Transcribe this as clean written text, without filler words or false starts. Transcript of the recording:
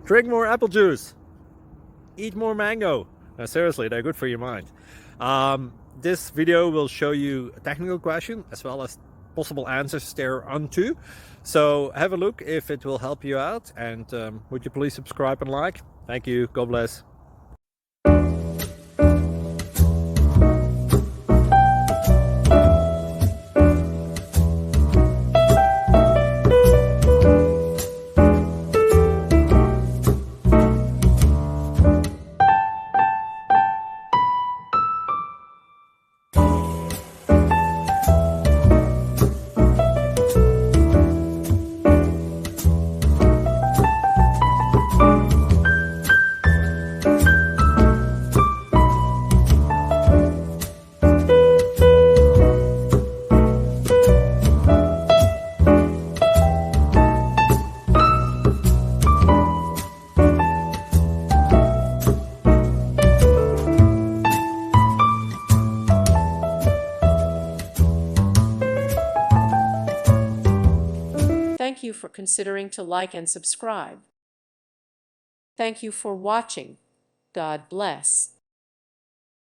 Drink more apple juice. Eat more mango. No, seriously, they're good for your mind. This video will show you a technical question as well as possible answers thereunto. So have a look if it will help you out, and would you please subscribe and like? Thank you. God bless. Thank you for considering to like and subscribe. Thank you for watching. God bless.